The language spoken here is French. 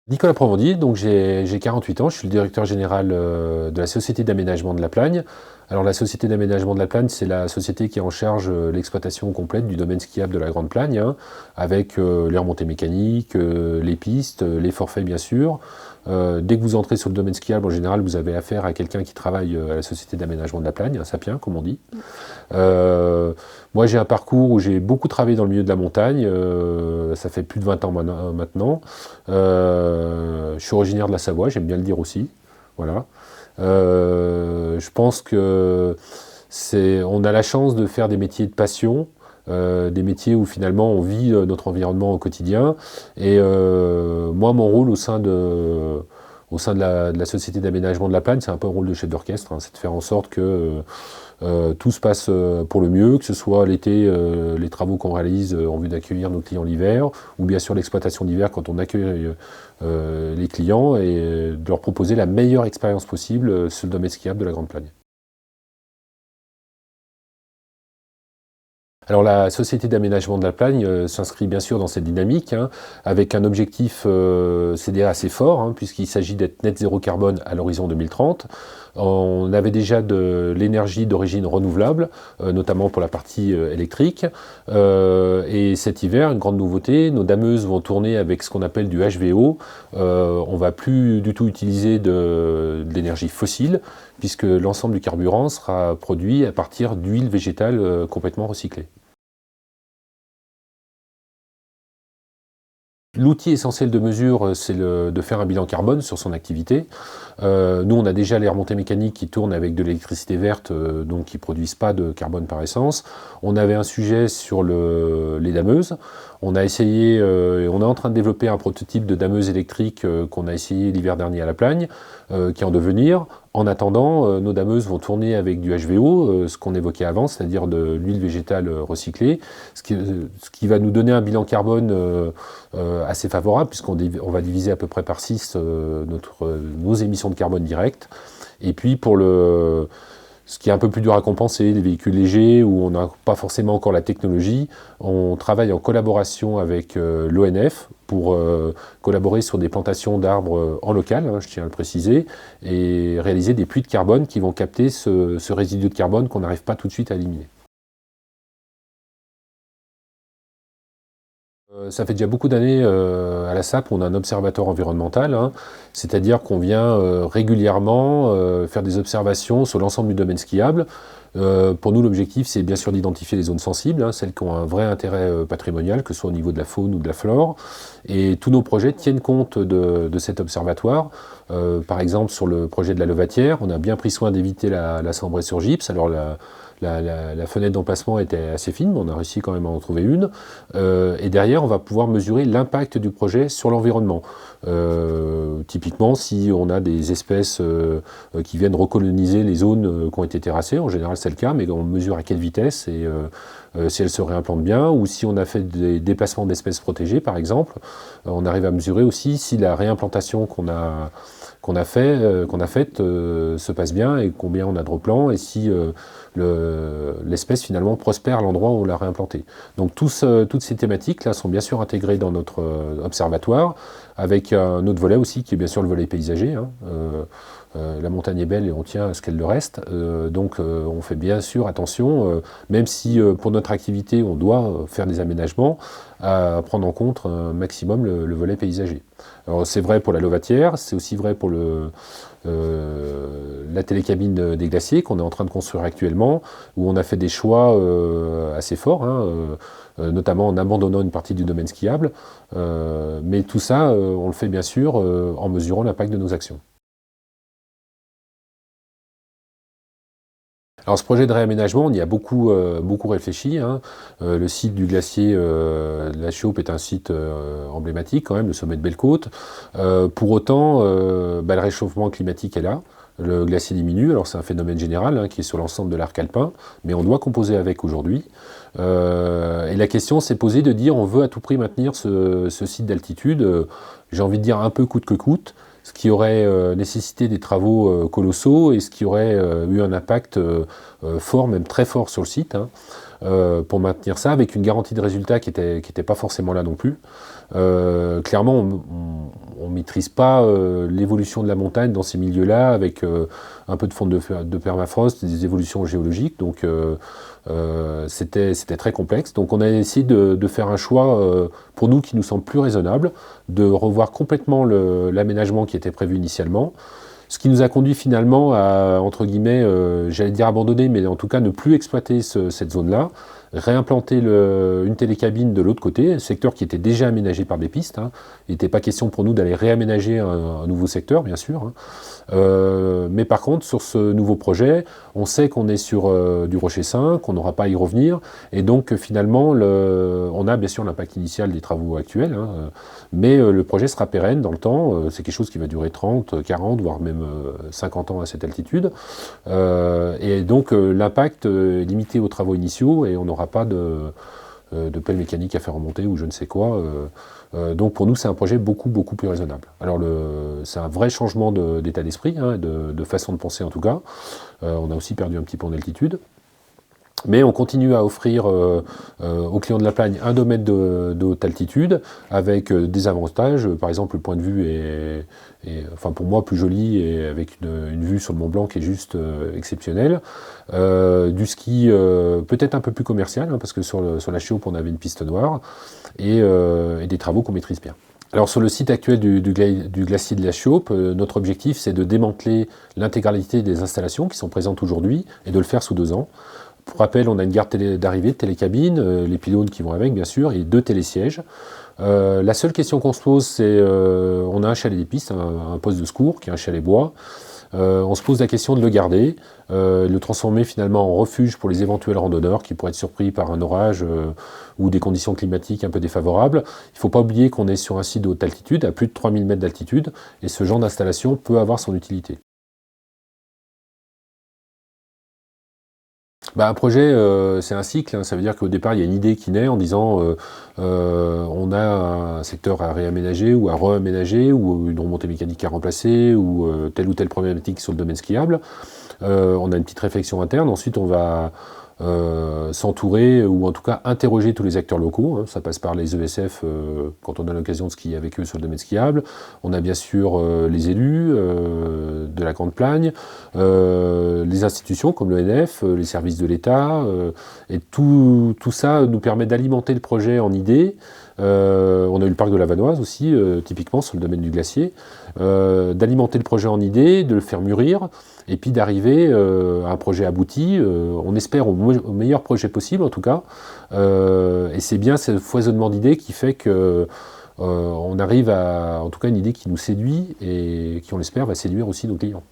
Nicolas Provendy, donc j'ai 48 ans, je suis le directeur général de la Société d'aménagement de la Plagne. Alors la Société d'aménagement de la Plagne, c'est la société qui est en charge de l'exploitation complète du domaine skiable de la Grande Plagne, hein, avec les remontées mécaniques, les pistes, les forfaits bien sûr. Dès que vous entrez sur le domaine skiable, en général, vous avez affaire à quelqu'un qui travaille à la Société d'aménagement de la Plagne, un sapien comme on dit. Euh, Moi, j'ai un parcours où j'ai beaucoup travaillé dans le milieu de la montagne. Ça fait plus de 20 ans maintenant. Je suis originaire de la Savoie, j'aime bien le dire aussi. Voilà. Je pense que on a la chance de faire des métiers de passion, des métiers où finalement on vit notre environnement au quotidien. Et moi, mon rôle au sein de la Société d'aménagement de la Plagne, c'est un peu un rôle de chef d'orchestre, hein, c'est de faire en sorte que tout se passe pour le mieux, que ce soit l'été, les travaux qu'on réalise en vue d'accueillir nos clients l'hiver, ou bien sûr l'exploitation d'hiver quand on accueille les clients, et de leur proposer la meilleure expérience possible sur le domaine skiable de la Grande Plagne. Alors la Société d'aménagement de la Plagne s'inscrit bien sûr dans cette dynamique, hein, avec un objectif CDA assez fort, hein, puisqu'il s'agit d'être net zéro carbone à l'horizon 2030. On avait déjà de l'énergie d'origine renouvelable, notamment pour la partie électrique. Et cet hiver, une grande nouveauté, nos dameuses vont tourner avec ce qu'on appelle du HVO. On va plus du tout utiliser de l'énergie fossile, puisque l'ensemble du carburant sera produit à partir d'huile végétale complètement recyclée. L'outil essentiel de mesure, c'est de faire un bilan carbone sur son activité. Nous, on a déjà les remontées mécaniques qui tournent avec de l'électricité verte, donc qui ne produisent pas de carbone par essence. On avait un sujet sur les dameuses. On a essayé, on est en train de développer un prototype de dameuse électrique qu'on a essayé l'hiver dernier à La Plagne, qui est en devenir. En attendant, nos dameuses vont tourner avec du HVO, ce qu'on évoquait avant, c'est-à-dire de l'huile végétale recyclée, ce qui va nous donner un bilan carbone assez favorable, puisqu'on va diviser à peu près par 6 nos émissions de carbone directes. Et puis ce qui est un peu plus dur à compenser, les véhicules légers, où on n'a pas forcément encore la technologie, on travaille en collaboration avec l'ONF pour collaborer sur des plantations d'arbres en local, hein, je tiens à le préciser, et réaliser des puits de carbone qui vont capter ce résidu de carbone qu'on n'arrive pas tout de suite à éliminer. Ça fait déjà beaucoup d'années à la SAP, on a un observatoire environnemental, hein, c'est-à-dire qu'on vient régulièrement faire des observations sur l'ensemble du domaine skiable. Pour nous, l'objectif, c'est bien sûr d'identifier les zones sensibles, hein, celles qui ont un vrai intérêt patrimonial, que ce soit au niveau de la faune ou de la flore. Et tous nos projets tiennent compte de cet observatoire. Par exemple, sur le projet de la Levatière, on a bien pris soin d'éviter la sambrée sur gypse. Alors la fenêtre d'emplacement était assez fine, mais on a réussi quand même à en trouver une. Et derrière, on va pouvoir mesurer l'impact du projet sur l'environnement. Typiquement, si on a des espèces qui viennent recoloniser les zones qui ont été terrassées, en général c'est le cas, mais on mesure à quelle vitesse et si elles se réimplantent bien, ou si on a fait des déplacements d'espèces protégées par exemple, on arrive à mesurer aussi si la réimplantation qu'on a faite se passe bien et combien on a de replants et si l'espèce finalement prospère à l'endroit où on l'a réimplantée. Donc toutes ces thématiques là sont bien sûr intégrées dans notre observatoire, avec un autre volet aussi qui est bien sûr le volet paysager, hein. La montagne est belle et on tient à ce qu'elle le reste, donc on fait bien sûr attention, même si pour notre activité on doit faire des aménagements, à prendre en compte un maximum le volet paysager. Alors c'est vrai pour la Levatière, c'est aussi vrai pour la télécabine des glaciers qu'on est en train de construire actuellement, où on a fait des choix assez forts, hein, notamment en abandonnant une partie du domaine skiable, mais tout ça on le fait bien sûr en mesurant l'impact de nos actions. Alors ce projet de réaménagement, on y a beaucoup réfléchi, hein. Le site du glacier de la Chaupe est un site emblématique quand même, le sommet de Belle-Côte. Pour autant, le réchauffement climatique est là. Le glacier diminue, alors c'est un phénomène général, hein, qui est sur l'ensemble de l'arc alpin, mais on doit composer avec aujourd'hui. Et la question s'est posée de dire on veut à tout prix maintenir ce site d'altitude, j'ai envie de dire un peu coûte que coûte, ce qui aurait nécessité des travaux colossaux et ce qui aurait eu un impact fort, même très fort sur le site, hein. pour maintenir ça, avec une garantie de résultat qui était pas forcément là non plus. Clairement, on ne maîtrise pas l'évolution de la montagne dans ces milieux-là, avec un peu de fonte de permafrost, des évolutions géologiques, donc c'était très complexe. Donc on a essayé de faire un choix, pour nous, qui nous semble plus raisonnable, de revoir complètement l'aménagement qui était prévu initialement, ce qui nous a conduit finalement à, entre guillemets, j'allais dire abandonner, mais en tout cas ne plus exploiter cette zone-là, réimplanter une télécabine de l'autre côté, un secteur qui était déjà aménagé par des pistes. Hein. Il n'était pas question pour nous d'aller réaménager un nouveau secteur, bien sûr. Hein. Mais par contre, sur ce nouveau projet, on sait qu'on est sur du Rocher 5, qu'on n'aura pas à y revenir, et donc finalement, on a bien sûr l'impact initial des travaux actuels, hein, mais le projet sera pérenne dans le temps. C'est quelque chose qui va durer 30, 40, voire même 50 ans à cette altitude. Et donc l'impact est limité aux travaux initiaux, et on n'aura pas de pelle mécanique à faire remonter ou je ne sais quoi. Donc pour nous, c'est un projet beaucoup plus raisonnable. Alors c'est un vrai changement d'état d'esprit, hein, de façon de penser en tout cas. On a aussi perdu un petit peu en altitude. Mais on continue à offrir aux clients de la Plagne un domaine de haute altitude avec des avantages. Par exemple, le point de vue est enfin pour moi plus joli, et avec une vue sur le Mont Blanc qui est juste exceptionnelle. Du ski peut-être un peu plus commercial, hein, parce que sur la Chaupe, on avait une piste noire, et des travaux qu'on maîtrise bien. Alors sur le site actuel du glacier de la Chaupe, notre objectif, c'est de démanteler l'intégralité des installations qui sont présentes aujourd'hui et de le faire sous 2 ans. Pour rappel, on a une gare d'arrivée de télécabine, les pylônes qui vont avec, bien sûr, et 2 télésièges. La seule question qu'on se pose, c'est on a un chalet des pistes, un poste de secours, qui est un chalet bois. On se pose la question de le garder, le transformer finalement en refuge pour les éventuels randonneurs qui pourraient être surpris par un orage ou des conditions climatiques un peu défavorables. Il ne faut pas oublier qu'on est sur un site de haute altitude, à plus de 3000 mètres d'altitude, et ce genre d'installation peut avoir son utilité. Bah, un projet, c'est un cycle, hein. Ça veut dire qu'au départ, il y a une idée qui naît en disant on a un secteur à réaménager ou à re-aménager, ou une remontée mécanique à remplacer, ou telle ou telle problématique sur le domaine skiable. On a une petite réflexion interne. Ensuite, on va s'entourer, ou en tout cas interroger tous les acteurs locaux. Hein. Ça passe par les ESF quand on a l'occasion de skier avec eux sur le domaine skiable. On a bien sûr les élus de la Grande Plagne, les institutions comme l'ONF, les services de l'État, et tout ça nous permet d'alimenter le projet en idées. On a eu le parc de la Vanoise aussi, typiquement sur le domaine du glacier, d'alimenter le projet en idées, de le faire mûrir, et puis d'arriver à un projet abouti, on espère au meilleur projet possible en tout cas, et c'est bien ce foisonnement d'idées qui fait que on arrive à, en tout cas, une idée qui nous séduit et qui, on l'espère, va séduire aussi nos clients.